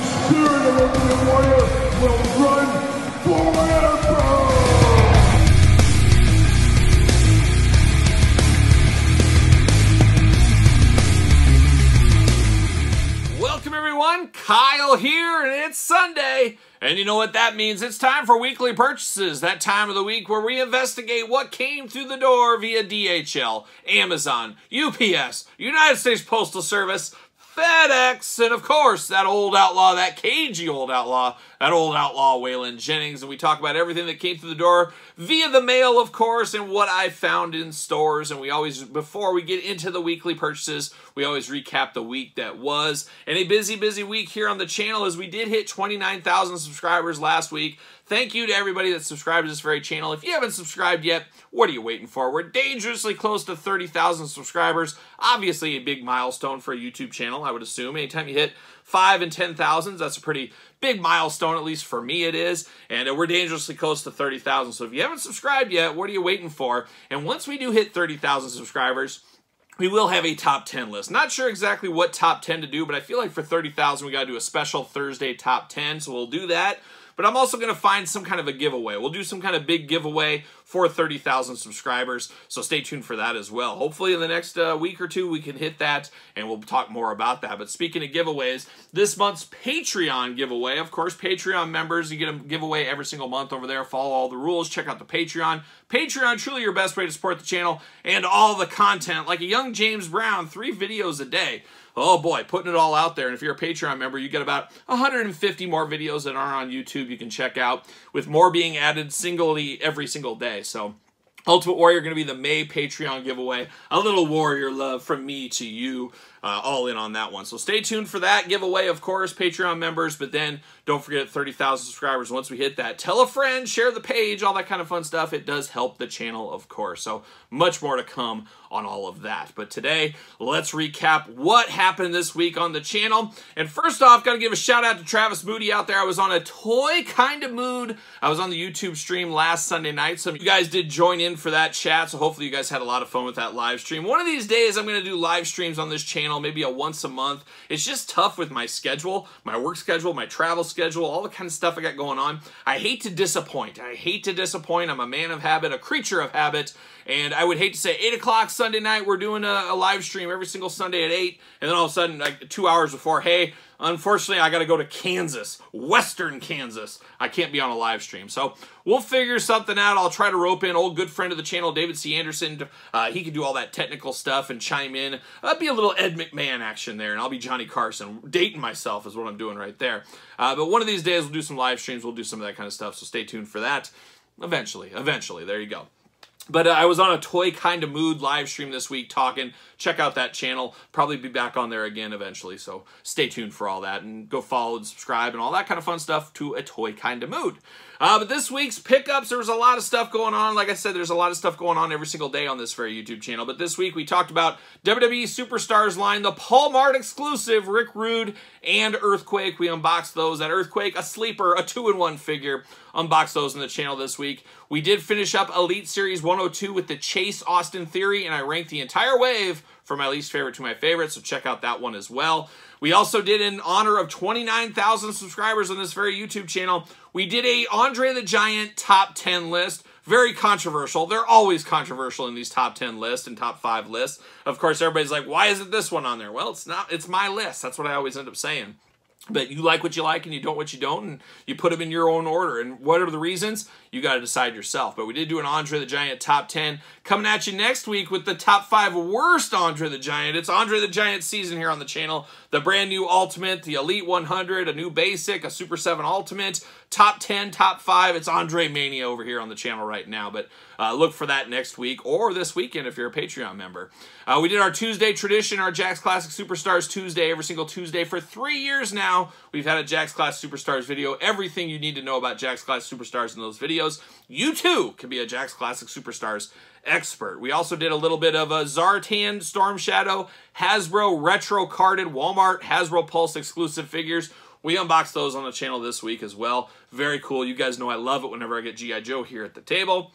spirit of Ultimate Warrior will run forever! Welcome everyone, Kyle here, and it's Sunday. And you know what that means? It's time for weekly purchases, that time of the week where we investigate what came through the door via DHL, Amazon, UPS, United States Postal Service, FedEx, and of course, that old outlaw, that cagey old outlaw, Waylon Jennings. And we talk about everything that came through the door via the mail, of course, and what I found in stores. And we always, before we get into the weekly purchases, we always recap the week that was. And a busy, busy week here on the channel as we did hit 29,000 subscribers last week. Thank you to everybody that subscribed to this very channel. If you haven't subscribed yet, what are you waiting for? We're dangerously close to 30,000 subscribers. Obviously a big milestone for a YouTube channel, I would assume. Anytime you hit 5 and 10,000, that's a pretty big milestone, at least for me it is. And we're dangerously close to 30,000. So if you haven't subscribed yet, what are you waiting for? And once we do hit 30,000 subscribers, we will have a top 10 list. Not sure exactly what top 10 to do, but I feel like for 30,000, we got to do a special Thursday top 10. So we'll do that. But I'm also going to find some kind of a giveaway. We'll do some kind of big giveaway for 30,000 subscribers, so stay tuned for that as well. Hopefully in the next week or two we can hit that, and we'll talk more about that. But speaking of giveaways, this month's Patreon giveaway, of course, Patreon members, you get a giveaway every single month over there. Follow all the rules. Check out the Patreon. Patreon, truly your best way to support the channel and all the content. Like a young James Brown, 3 videos a day. Oh boy, putting it all out there. And if you're a Patreon member, you get about 150 more videos that aren't on YouTube you can check out, with more being added singly every single day. So Ultimate Warrior going to be the May Patreon giveaway. A little warrior love from me to you. All in on that one. So stay tuned for that giveaway, of course, Patreon members. But then don't forget 30,000 subscribers. Once we hit that, tell a friend, share the page, all that kind of fun stuff. It does help the channel, of course. So much more to come on all of that. But today, let's recap what happened this week on the channel. And first off, got to give a shout out to Travis Moody out there. I was on a toy kind of mood. I was on the YouTube stream last Sunday night. Some of you guys did join in for that chat. So hopefully you guys had a lot of fun with that live stream. One of these days, I'm going to do live streams on this channel, maybe a once a month. It's just tough with my schedule, my work schedule, my travel schedule, all the kind of stuff I got going on. I hate to disappoint. I'm a man of habit, a creature of habit. And I would hate to say 8 o'clock Sunday night, we're doing a live stream every single Sunday at 8. And then all of a sudden, like 2 hours before, hey, unfortunately, I got to go to Kansas, Western Kansas. I can't be on a live stream. So we'll figure something out. I'll try to rope in old good friend of the channel, David C. Anderson. He can do all that technical stuff and chime in. Be a little Ed McMahon action there, and I'll be Johnny Carson. Dating myself is what I'm doing right there. But one of these days, we'll do some live streams. We'll do some of that kind of stuff. So stay tuned for that. Eventually. There you go. But I was on a toy kind of mood live stream this week talking. Check out that channel. Probably be back on there again eventually. So stay tuned for all that. And go follow and subscribe and all that kind of fun stuff to a toy kind of mood. But this week's pickups, there was a lot of stuff going on. Like I said, there's a lot of stuff going on every single day on this very YouTube channel. But this week we talked about WWE Superstars line, the Paul Mart exclusive, Rick Rude and Earthquake. We unboxed those. That Earthquake, a sleeper, a 2-in-1 figure. Unboxed those on the channel this week. We did finish up Elite Series 102 with the Chase Austin Theory, and I ranked the entire wave from my least favorite to my favorite, so check out that one as well. We also did, in honor of 29,000 subscribers on this very YouTube channel, we did a Andre the Giant top 10 list. Very controversial. They're always controversial in these top 10 lists and top 5 lists. Of course, everybody's like, why isn't this one on there? Well, it's not. It's my list. That's what I always end up saying. But you like what you like and you don't what you don't, and you put them in your own order. And what are the reasons? You got to decide yourself. But we did do an Andre the Giant top 10. Coming at you next week with the top 5 worst Andre the Giant. It's Andre the Giant season here on the channel. The brand new Ultimate, the Elite 100, a new Basic, a Super 7 Ultimate, top 10, top 5. It's Andre Mania over here on the channel right now. But look for that next week or this weekend if you're a Patreon member. We did our Tuesday tradition, our Jack's Classic Superstars Tuesday, every single Tuesday for 3 years now. We've had a Jack's Classic Superstars video. Everything you need to know about Jack's Classic Superstars in those videos. You too can be a Jack's Classic Superstars expert. We also did a little bit of a Zartan, Storm Shadow, Hasbro retro carded Walmart Hasbro Pulse exclusive figures. We unboxed those on the channel this week as well. Very cool. You guys know I love it whenever I get G.I. Joe here at the table.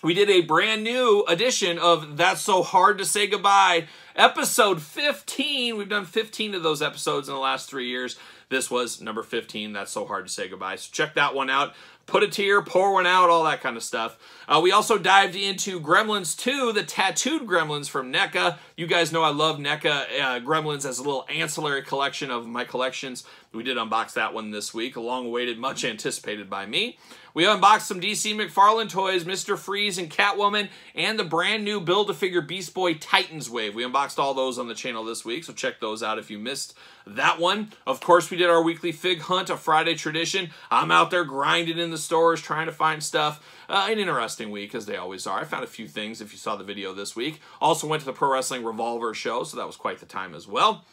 We did a brand new edition of That's So Hard to Say Goodbye, episode 15. We've done 15 of those episodes in the last 3 years. this was number 15. That's so hard to say goodbye. So check that one out. Put a tear, pour one out, all that kind of stuff. We also dived into Gremlins 2, the tattooed Gremlins from NECA. You guys know I love NECA Gremlins as a little ancillary collection of my collections. We did unbox that one this week, long-awaited, much anticipated by me. We unboxed some DC McFarlane toys, Mr. Freeze and Catwoman, and the brand new Build-A-Figure Beast Boy Titans Wave. We unboxed all those on the channel this week, so check those out if you missed that one. Of course, we did our weekly fig hunt, a Friday tradition. I'm out there grinding in the stores, trying to find stuff. An interesting week, as they always are. I found a few things if you saw the video this week. Also went to the Pro Wrestling Revolver show, so that was quite the time as well.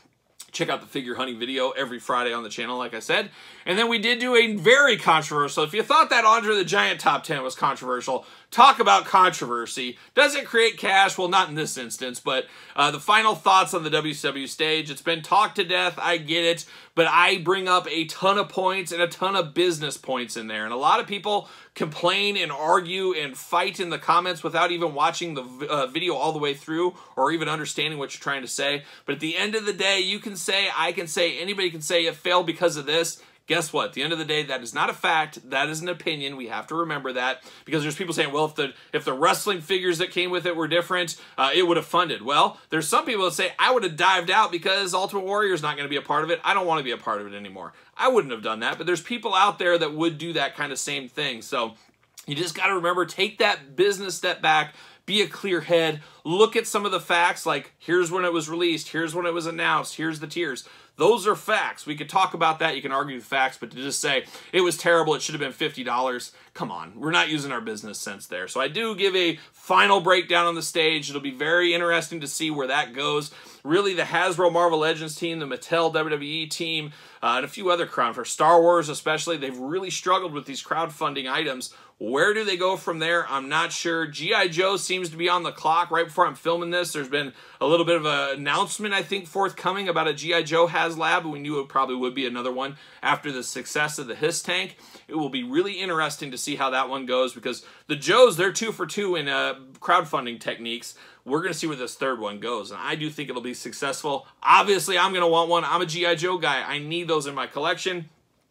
Check out the figure hunting video every Friday on the channel, like I said. And then we did do a very controversial, if you thought that Andre the Giant top 10 was controversial, talk about controversy. Does it create cash? Well, not in this instance, but the final thoughts on the WCW stage. It's been talked to death, I get it, but I bring up a ton of points and a ton of business points in there. And a lot of people complain and argue and fight in the comments without even watching the video all the way through or even understanding what you're trying to say. But at the end of the day, you can say, I can say, anybody can say it failed because of this. Guess what? At the end of the day, that is not a fact. That is an opinion. We have to remember that, because there's people saying, well, if the wrestling figures that came with it were different, it would have funded. Well, there's some people that say, I would have dived out because Ultimate Warrior is not going to be a part of it. I don't want to be a part of it anymore. I wouldn't have done that, but there's people out there that would do that kind of same thing. So you just got to remember, take that business step back, be a clear head, look at some of the facts, like here's when it was released, here's when it was announced, here's the tiers. Those are facts. We could talk about that. You can argue the facts, but to just say it was terrible, it should have been $50, come on. We're not using our business sense there. So I do give a final breakdown on the stage. It'll be very interesting to see where that goes. Really, the Hasbro Marvel Legends team, the Mattel WWE team, and a few other crowd, for Star Wars especially, they've really struggled with these crowdfunding items. Where do they go from there? I'm not sure. G.I. Joe seems to be on the clock. Right before I'm filming this, there's been a little bit of an announcement, I think, forthcoming about a G.I. Joe HasLab. We knew it probably would be another one after the success of the Hiss Tank. It will be really interesting to see how that one goes, because the Joes, they're 2 for 2 in crowdfunding techniques. We're going to see where this third one goes, and I do think it'll be successful. Obviously, I'm going to want one. I'm a G.I. Joe guy. I need those in my collection.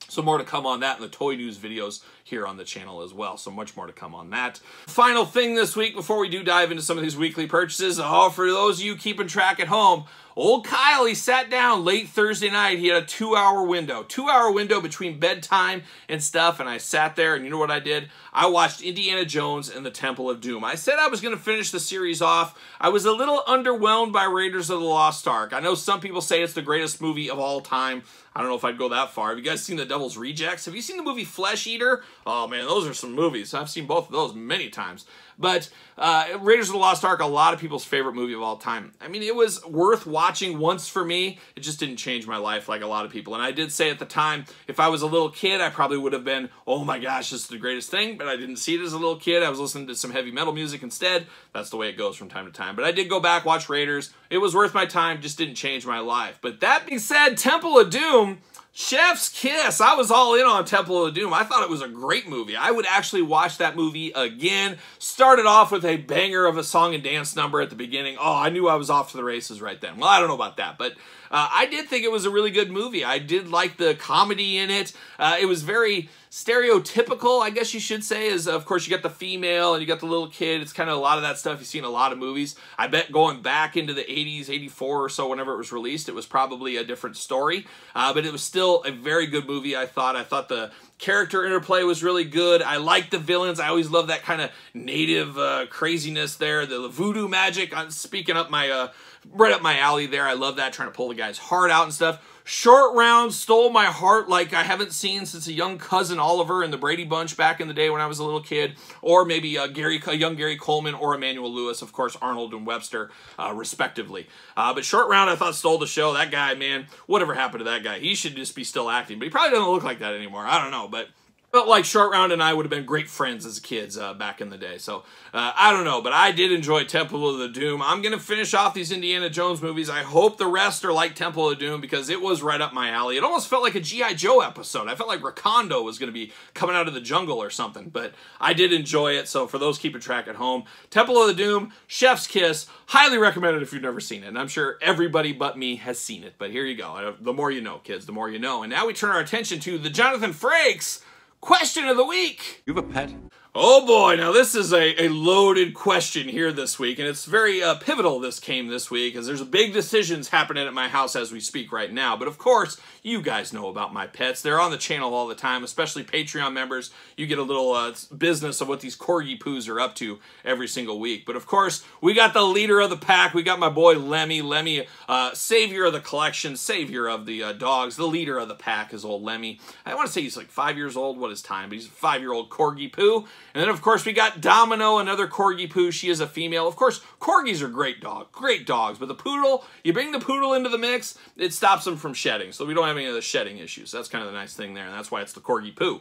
So more to come on that in the toy news videos here on the channel as well. So much more to come on that. Final thing this week before we do dive into some of these weekly purchases. Oh, for those of you keeping track at home, old Kyle, he sat down late Thursday night. He had a 2-hour window. 2-hour window between bedtime and stuff. And I sat there, and you know what I did? I watched Indiana Jones and the Temple of Doom. I said I was going to finish the series off. I was a little underwhelmed by Raiders of the Lost Ark. I know some people say it's the greatest movie of all time. I don't know if I'd go that far. Have you guys seen The Devil's Rejects? Have you seen the movie Flesh Eater? Oh, man, those are some movies. I've seen both of those many times. But Raiders of the Lost Ark, a lot of people's favorite movie of all time. I mean, it was worth watching once for me. It just didn't change my life like a lot of people. And I did say at the time, if I was a little kid, I probably would have been, oh my gosh, this is the greatest thing. But I didn't see it as a little kid. I was listening to some heavy metal music instead. That's the way it goes from time to time. But I did go back, watch Raiders. It was worth my time, just didn't change my life. But that being said, Temple of Doom, chef's kiss. I was all in on Temple of Doom. I thought it was a great movie. I would actually watch that movie again. Started off with a banger of a song and dance number at the beginning. Oh, I knew I was off to the races right then. Well, I don't know about that, but I did think it was a really good movie. I did like the comedy in it. It was very stereotypical, I guess you should say, is of course you got the female and you got the little kid. It's kind of a lot of that stuff you see in a lot of movies. I bet going back into the 80s, 84 or so, whenever it was released, it was probably a different story. But it was still a very good movie, I thought. I thought the character interplay was really good. I liked the villains. I always love that kind of native craziness there. The voodoo magic, speaking up my, right up my alley there. I love that, trying to pull the guy's heart out and stuff. Short Round stole my heart like I haven't seen since a young cousin Oliver in the Brady Bunch back in the day when I was a little kid, or maybe a young Gary Coleman or Emmanuel Lewis, of course, Arnold and Webster, respectively. But Short Round, I thought, stole the show. That guy, man, whatever happened to that guy? He should just be still acting, but he probably doesn't look like that anymore. I don't know, but Felt like Short Round and I would have been great friends as kids back in the day. So, I don't know, but I did enjoy Temple of the Doom. I'm going to finish off these Indiana Jones movies. I hope the rest are like Temple of the Doom because it was right up my alley. It almost felt like a G.I. Joe episode. I felt like Rakondo was going to be coming out of the jungle or something, but I did enjoy it. So for those keeping track at home, Temple of the Doom, Chef's Kiss, highly recommended if you've never seen it. And I'm sure everybody but me has seen it, but here you go. The more you know, kids, the more you know. And now we turn our attention to the Jonathan Frakes Question of the Week. You have a pet? Oh boy, now this is a loaded question here this week, and it's very pivotal this week, as there's big decisions happening at my house as we speak right now. But of course, you guys know about my pets. They're on the channel all the time, especially Patreon members. You get a little business of what these Corgi Poos are up to every single week. But of course, we got the leader of the pack. We got my boy Lemmy. Lemmy, savior of the collection, savior of the dogs. The leader of the pack is old Lemmy. I want to say he's like 5 years old. What is time? But he's a 5-year-old Corgi Poo. And then, of course, we got Domino, another Corgi Poo. She is a female. Of course, Corgis are great dogs. But the Poodle, you bring the Poodle into the mix, it stops them from shedding. So we don't have any of the shedding issues. That's kind of the nice thing there. And that's why it's the Corgi Poo.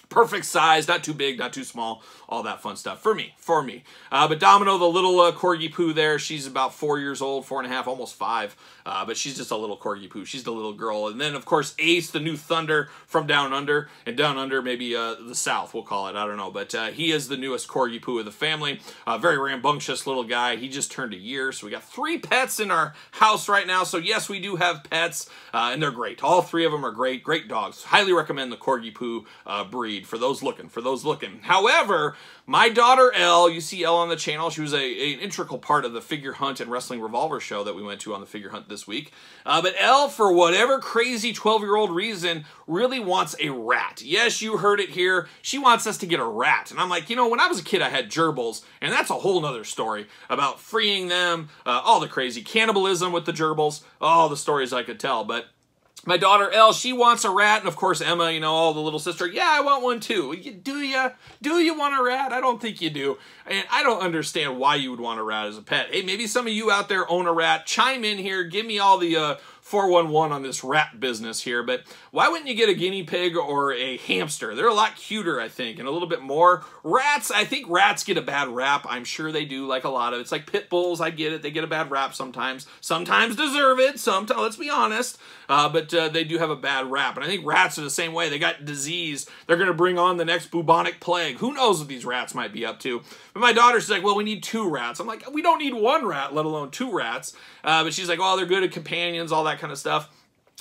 Perfect size, not too big, not too small, all that fun stuff for me. But Domino, the little Corgi Poo there, she's about 4 years old, 4.5, almost 5. But she's just a little Corgi Poo. She's the little girl. And then, of course, Ace, the new Thunder from Down Under. And Down Under, maybe the South, we'll call it. I don't know. But he is the newest Corgi Poo of the family. Very rambunctious little guy. He just turned a year. So we got 3 pets in our house right now. So, yes, we do have pets. And they're great. All 3 of them are great. Great dogs. Highly recommend the Corgi Poo breed for those looking. However, my daughter Elle, you see Elle on the channel, she was an integral part of the Figure Hunt and Wrestling Revolver show that we went to on the Figure Hunt this week. But Elle, for whatever crazy 12-year-old reason, really wants a rat. Yes, you heard it here. She wants us to get a rat. And I'm like, you know, when I was a kid, I had gerbils, and that's a whole nother story about freeing them, all the crazy cannibalism with the gerbils, all the stories I could tell. But my daughter, Elle, she wants a rat, and of course, Emma, you know, all the little sister, yeah, I want one too. Do you want a rat? I don't think you do. And I don't understand why you would want a rat as a pet. Hey, maybe some of you out there own a rat. Chime in here. Give me all the 411 on this rat business here. But why wouldn't you get a guinea pig or a hamster? They're a lot cuter, I think, and a little bit more. Rats, I think rats get a bad rap. I'm sure they do, like a lot of it. It's like pit bulls. I get it. They get a bad rap sometimes. Sometimes deserve it. Sometimes, let's be honest. But they do have a bad rap. And I think rats are the same way. They got disease. They're going to bring on the next bubonic plague. Who knows what these rats might be up to? But my daughter's like, well, we need 2 rats. I'm like, we don't need 1 rat, let alone 2 rats. But she's like, oh, they're good at companions, all that kind of stuff.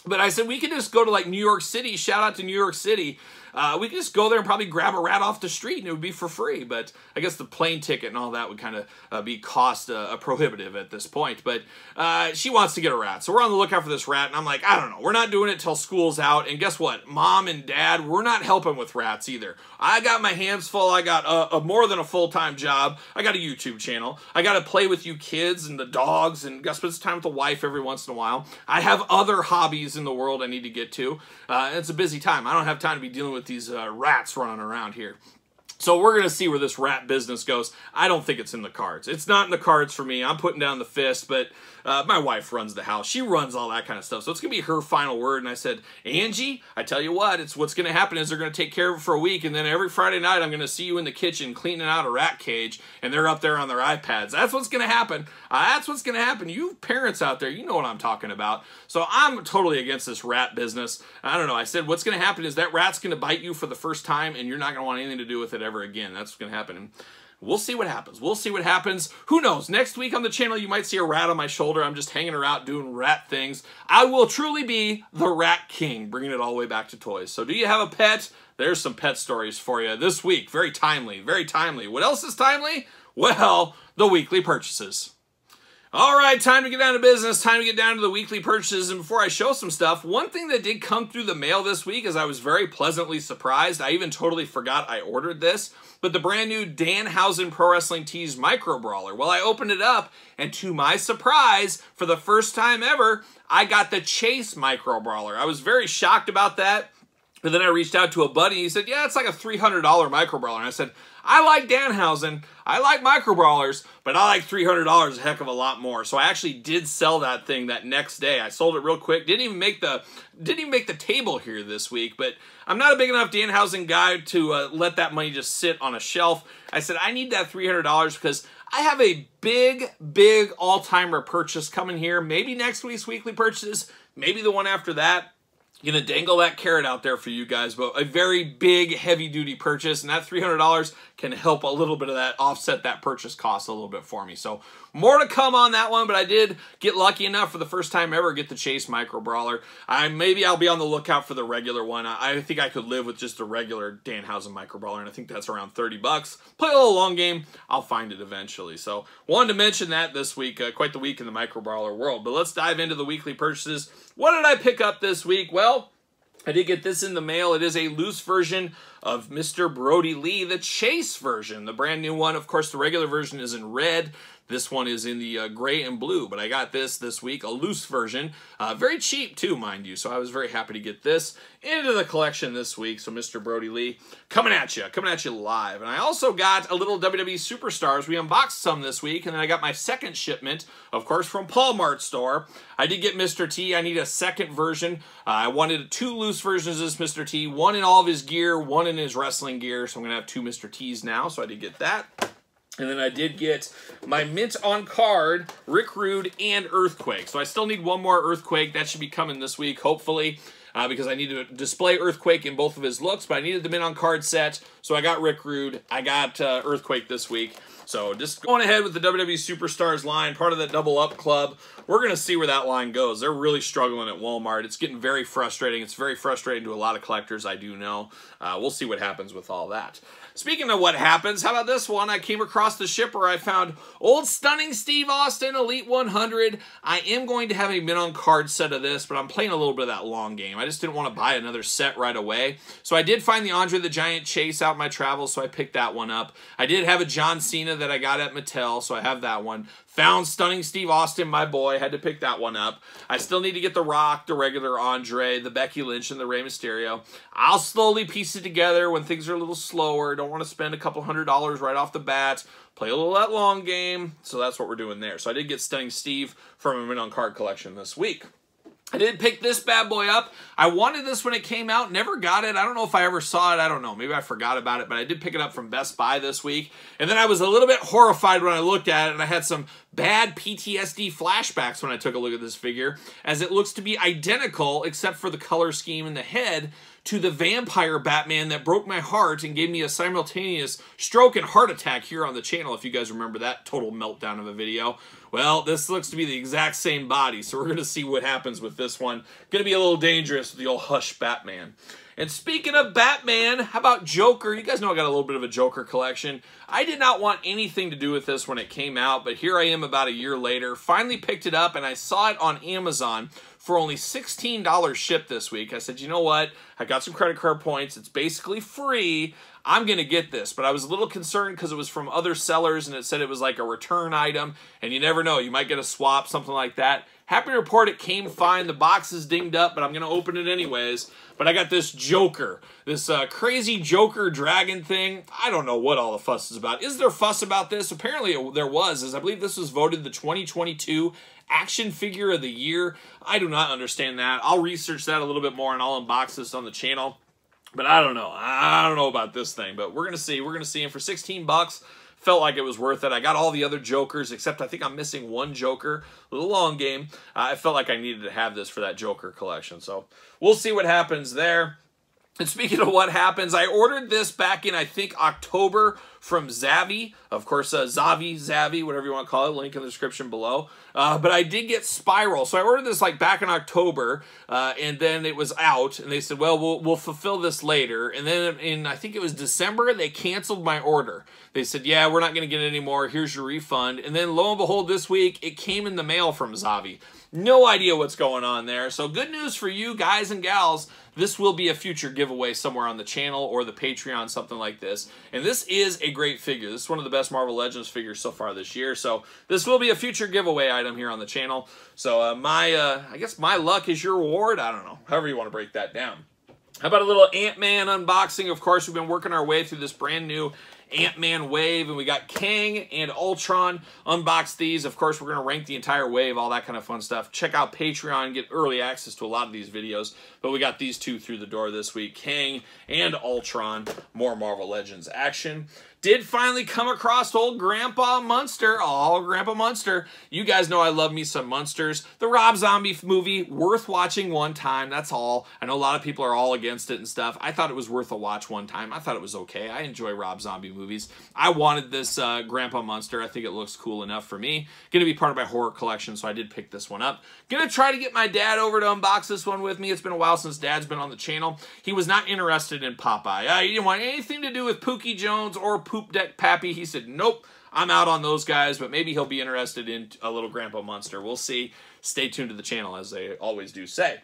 But I said, we could just go to like New York City. Shout out to New York City. We could just go there and probably grab a rat off the street and it would be for free. But I guess the plane ticket and all that would kind of be cost prohibitive at this point. But she wants to get a rat. So we're on the lookout for this rat. And I'm like, I don't know. We're not doing it till school's out. And guess what? Mom and Dad, we're not helping with rats either. I got my hands full. I got a more than a full-time job. I got a YouTube channel. I got to play with you kids and the dogs and got to spend time with the wife every once in a while. I have other hobbies in the world I need to get to. It's a busy time. I don't have time to be dealing with these rats running around here. So we're going to see where this rat business goes. I don't think it's in the cards. It's not in the cards for me. I'm putting down the fist, but my wife runs the house. She runs all that kind of stuff. So it's going to be her final word. And I said, Angie, I tell you what, what's going to happen is they're going to take care of it for a week. And then every Friday night, I'm going to see you in the kitchen cleaning out a rat cage. And they're up there on their iPads. That's what's going to happen. That's what's going to happen. You parents out there, you know what I'm talking about. So I'm totally against this rat business. I don't know. I said, what's going to happen is that rat's going to bite you for the first time. And you're not going to want anything to do with it ever again. That's what's going to happen. And we'll see what happens. We'll see what happens. Who knows? Next week on the channel, you might see a rat on my shoulder. I'm just hanging her out doing rat things. I will truly be the Rat King, bringing it all the way back to toys. So do you have a pet? There's some pet stories for you this week. Very timely. Very timely. What else is timely? Well, the weekly purchases. All right, time to get down to business. Time to get down to the weekly purchases. And before I show some stuff, one thing that did come through the mail this week is I was very pleasantly surprised. I even totally forgot I ordered this. But the brand new Danhausen Pro Wrestling Tees Micro Brawler. Well, I opened it up, and to my surprise, for the first time ever, I got the Chase Micro Brawler. I was very shocked about that. And then I reached out to a buddy, he said, yeah, it's like a $300 micro brawler. And I said, I like Danhausen, I like micro brawlers, but I like $300 a heck of a lot more. So I actually did sell that thing that next day. I sold it real quick. Didn't even make the table here this week, but I'm not a big enough Danhausen guy to let that money just sit on a shelf. I said, I need that $300 because I have a big all-timer purchase coming here. Maybe next week's weekly purchases, maybe the one after that. Gonna dangle that carrot out there for you guys, but a very big, heavy-duty purchase, and that $300 can help a little bit of that, offset that purchase cost a little bit for me. So more to come on that one, but I did get lucky enough for the first time ever get the Chase Micro Brawler. Maybe I'll be on the lookout for the regular one. I think I could live with just a regular Danhausen Micro Brawler, and I think that's around 30 bucks. Play a little long game, I'll find it eventually. So wanted to mention that this week, quite the week in the Micro Brawler world. But let's dive into the weekly purchases. What did I pick up this week? Well, I did get this in the mail. It is a loose version of Mr. Brody Lee, the Chase version, the brand new one. Of course, the regular version is in red. This one is in the gray and blue, but I got this week, a loose version. Very cheap too, mind you, so I was very happy to get this into the collection this week. So Mr. Brody Lee, coming at you live. And I also got a little WWE Superstars. We unboxed some this week, and then I got my second shipment, of course, from Paul Mart store. I did get Mr. T. I need a second version. I wanted 2 loose versions of this Mr. T, one in all of his gear, one in his wrestling gear, so I'm going to have 2 Mr. T's now, so I did get that. And then I did get my mint on card, Rick Rude, and Earthquake. So I still need one more Earthquake. That should be coming this week, hopefully, because I need to display Earthquake in both of his looks. But I needed the mint on card set, so I got Rick Rude. I got Earthquake this week. So just going ahead with the WWE Superstars line, part of that Double Up Club. We're going to see where that line goes. They're really struggling at Walmart. It's getting very frustrating. It's very frustrating to a lot of collectors, I do know. We'll see what happens with all that. Speaking of what happens, how about this one? I came across the shipper. I found old Stunning Steve Austin Elite 100. I am going to have a mint on card set of this, but I'm playing a little bit of that long game. I just didn't want to buy another set right away. So I did find the Andre the Giant Chase out in my travels, so I picked that one up. I did have a John Cena that I got at Mattel, so I have that one. Found Stunning Steve Austin, my boy. Had to pick that one up. I still need to get The Rock, the regular Andre, the Becky Lynch, and the Rey Mysterio. I'll slowly piece it together when things are a little slower. Don't want to spend a couple $100 right off the bat. Play a little that long game. So that's what we're doing there. So I did get Stunning Steve from a mint on card collection this week. I did pick this bad boy up. I wanted this when it came out, never got it. I don't know if I ever saw it. I don't know. Maybe I forgot about it, but I did pick it up from Best Buy this week. And then I was a little bit horrified when I looked at it, and I had some bad PTSD flashbacks when I took a look at this figure, as it looks to be identical, except for the color scheme in the head, to the vampire Batman that broke my heart and gave me a simultaneous stroke and heart attack here on the channel, if you guys remember that total meltdown of a video. Well, this looks to be the exact same body, so we're going to see what happens with this one. Going to be a little dangerous with the old Hush Batman. And speaking of Batman, how about Joker? You guys know I got a little bit of a Joker collection. I did not want anything to do with this when it came out, but here I am about a year later. Finally picked it up, and I saw it on Amazon for only $16 shipped this week. I said, you know what? I got some credit card points. It's basically free. I'm going to get this. But I was a little concerned because it was from other sellers, and it said it was like a return item. And you never know. You might get a swap, something like that. Happy to report it came fine. The box is dinged up, but I'm going to open it anyways. But I got this Joker, this crazy Joker dragon thing. I don't know what all the fuss is about. Is there fuss about this? Apparently there was, as I believe this was voted the 2022 Action Figure of the Year. I do not understand that. I'll research that a little bit more, and I'll unbox this on the channel. But I don't know. I don't know about this thing, but we're going to see. We're going to see. And for 16 bucks, felt like it was worth it. I got all the other Jokers, except I think I'm missing one Joker. A little long game. I felt like I needed to have this for that Joker collection. So we'll see what happens there. And speaking of what happens, I ordered this back in, I think, October from Zavi. Of course, Zavi, whatever you want to call it. Link in the description below. But I did get Spiral. So I ordered this like back in October, and then it was out. And they said, well, we'll fulfill this later. And then in, I think it was December, they canceled my order. They said, yeah, we're not going to get it anymore. Here's your refund. And then lo and behold, this week, it came in the mail from Zavi. No idea what's going on there. So good news for you guys and gals. This will be a future giveaway somewhere on the channel or the Patreon, something like this. And this is a great figure. This is one of the best Marvel Legends figures so far this year. So this will be a future giveaway item here on the channel. So I guess my luck is your reward. I don't know. However you want to break that down. How about a little Ant-Man unboxing? Of course, we've been working our way through this brand new Ant-Man wave, and we got Kang and Ultron. Unbox these. Of course, we're going to rank the entire wave, all that kind of fun stuff. Check out Patreon and get early access to a lot of these videos. But we got these two through the door this week, Kang and Ultron. More Marvel Legends action. Did finally come across old Grandpa Munster. Oh, Grandpa Munster. You guys know I love me some Munsters. The Rob Zombie movie, worth watching one time. That's all. I know a lot of people are all against it and stuff. I thought it was worth a watch one time. I thought it was okay. I enjoy Rob Zombie movies. I wanted this Grandpa Munster. I think it looks cool enough for me. Going to be part of my horror collection, so I did pick this one up. Going to try to get my dad over to unbox this one with me. It's been a while since Dad's been on the channel. He was not interested in Popeye. He didn't want anything to do with Pookie Jones or Poop Deck Pappy. He said, nope, I'm out on those guys, but maybe he'll be interested in a little Grandpa Munster. We'll see. Stay tuned to the channel, as they always do say.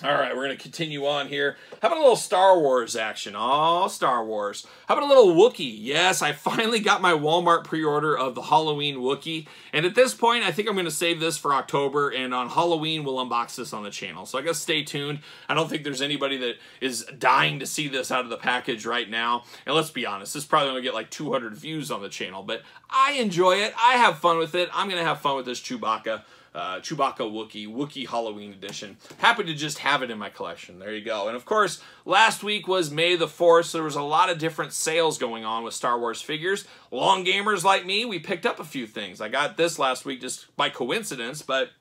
All right, we're going to continue on here. How about a little Star Wars action? Oh, Star Wars. How about a little Wookiee? Yes, I finally got my Walmart pre-order of the Halloween Wookiee. And at this point, I think I'm going to save this for October. And on Halloween, we'll unbox this on the channel. So I guess stay tuned. I don't think there's anybody that is dying to see this out of the package right now. And let's be honest, this is probably going to get like 200 views on the channel. But I enjoy it. I have fun with it. I'm going to have fun with this Chewbacca Wookiee Halloween edition. Happy to just have it in my collection. There you go. And of course, last week was May the 4th, so there was a lot of different sales going on with Star Wars figures. Long gamers like me, we picked up a few things. I got this last week just by coincidence, but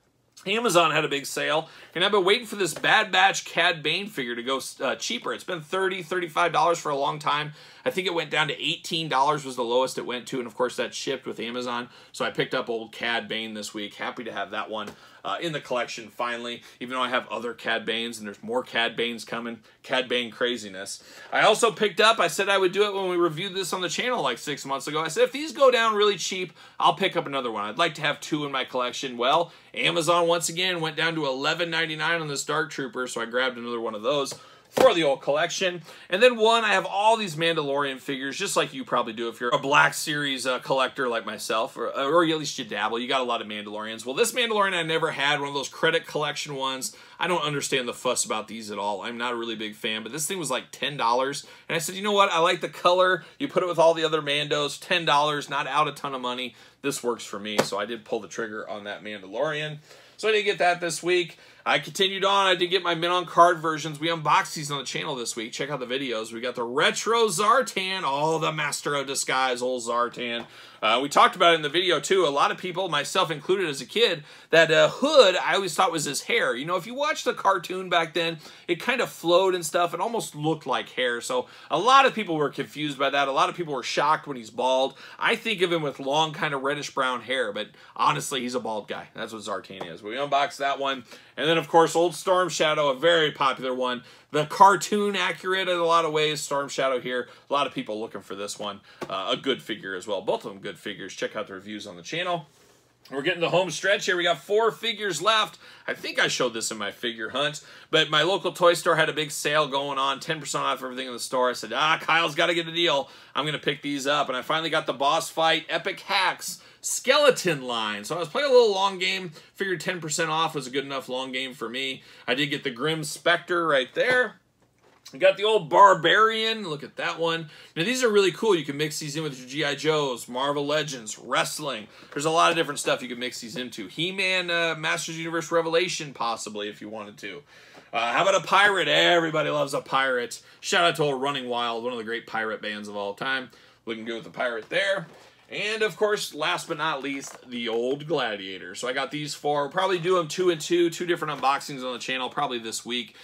Amazon had a big sale, and I've been waiting for this Bad Batch Cad Bane figure to go cheaper. It's been $30, $35 for a long time. I think it went down to $18 was the lowest it went to, and of course that shipped with Amazon. So I picked up old Cad Bane this week. Happy to have that one in the collection finally, even though I have other Cad Banes, and there's more Cad Banes coming. Cad Bane craziness. I also picked up, I said I would do it when we reviewed this on the channel like 6 months ago. I said if these go down really cheap, I'll pick up another one. I'd like to have two in my collection. Well, Amazon once again went down to $11.99 on this Dark Trooper, so I grabbed another one of those for the old collection. And then one, I have all these Mandalorian figures, just like you probably do if you're a Black Series collector like myself, or at least you dabble. You got a lot of Mandalorians. Well, this Mandalorian I never had, one of those credit collection ones. I don't understand the fuss about these at all. I'm not a really big fan, but this thing was like $10. And I said, you know what? I like the color. You put it with all the other Mandos, $10, not out a ton of money. This works for me, so I did pull the trigger on that Mandalorian. So I did get that this week. I continued on. I did get my mint on card versions. We unboxed these on the channel this week. Check out the videos. We got the Retro Zartan. Oh, the Master of Disguise, old Zartan. We talked about it in the video, too. A lot of people, myself included as a kid, that hood I always thought was his hair. You know, if you watched the cartoon back then, it kind of flowed and stuff. It almost looked like hair. So a lot of people were confused by that. A lot of people were shocked when he's bald. I think of him with long, kind of reddish-brown hair, but honestly, he's a bald guy. That's what Zartan is. We unboxed that one. And then, of course, old Storm Shadow, a very popular one. The cartoon accurate in a lot of ways. Storm Shadow here. A lot of people looking for this one. A good figure as well. Both of them good figures. Check out the reviews on the channel. We're getting the home stretch here. We got 4 figures left. I think I showed this in my figure hunt, but my local toy store had a big sale going on, 10% off everything in the store. I said, Kyle's got to get a deal. I'm going to pick these up, and I finally got the Boss Fight Epic Hacks skeleton line. So I was playing a little long game. Figured 10% off was a good enough long game for me. I did get the Grim Spectre right there. We got the old Barbarian. Look at that one. Now, these are really cool. You can mix these in with your G.I. Joes, Marvel Legends, wrestling. There's a lot of different stuff you can mix these into. He-Man, Masters Universe Revelation, possibly, if you wanted to. How about a pirate? Everybody loves a pirate. Shout out to old Running Wild, one of the great pirate bands of all time. Looking good with the pirate there. And, of course, last but not least, the old Gladiator. So I got these 4. Probably do them 2 and 2, 2 different unboxings on the channel, probably this week.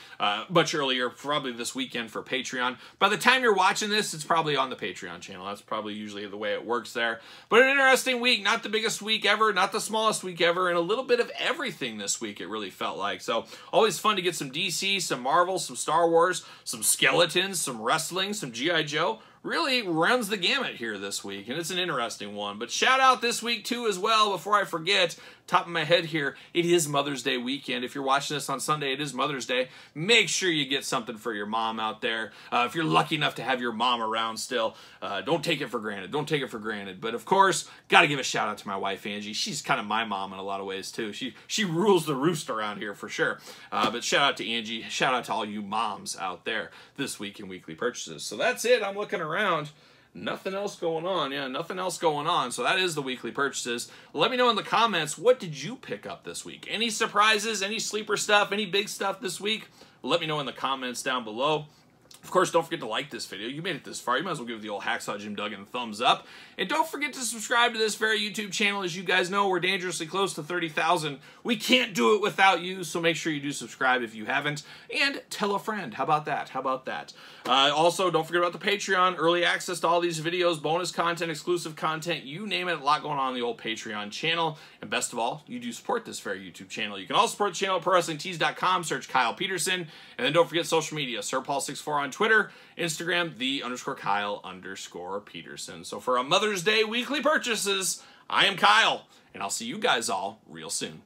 Much earlier, probably this weekend for Patreon. By the time you're watching this, it's probably on the Patreon channel. That's probably usually the way it works there. But an interesting week. Not the biggest week ever, not the smallest week ever, and a little bit of everything this week, it really felt like. So always fun to get some DC, some Marvel, some Star Wars, some skeletons, some wrestling, some G.I. Joe. Really runs the gamut here this week, and it's an interesting one. But shout out this week, too, as well, before I forget, top of my head here, it is Mother's Day weekend. If you're watching this on Sunday, it is Mother's Day. Make sure you get something for your mom out there. If you're lucky enough to have your mom around still, don't take it for granted. Don't take it for granted. But of course, got to give a shout out to my wife, Angie. She's kind of my mom in a lot of ways too. She rules the roost around here for sure. But shout out to Angie. Shout out to all you moms out there this week in weekly purchases. So that's it. I'm looking around. Nothing else going on. Yeah, nothing else going on. So that is the weekly purchases. Let me know in the comments, what did you pick up this week? Any surprises, any sleeper stuff, any big stuff this week? Let me know in the comments down below. Of course, don't forget to like this video. You made it this far. You might as well give the old Hacksaw Jim Duggan a thumbs up. And don't forget to subscribe to this very YouTube channel. As you guys know, we're dangerously close to 30,000. We can't do it without you, so make sure you do subscribe if you haven't. And tell a friend. How about that? How about that? Also, don't forget about the Patreon. Early access to all these videos, bonus content, exclusive content, you name it. A lot going on the old Patreon channel. And best of all, you do support this very YouTube channel. You can also support the channel at ProWrestlingTees.com. Search Kyle Peterson. And then don't forget social media. SirPaul64 on Twitter, Instagram, _Kyle_Peterson. So for a Mother's Day weekly purchases, I am Kyle, and I'll see you guys all real soon.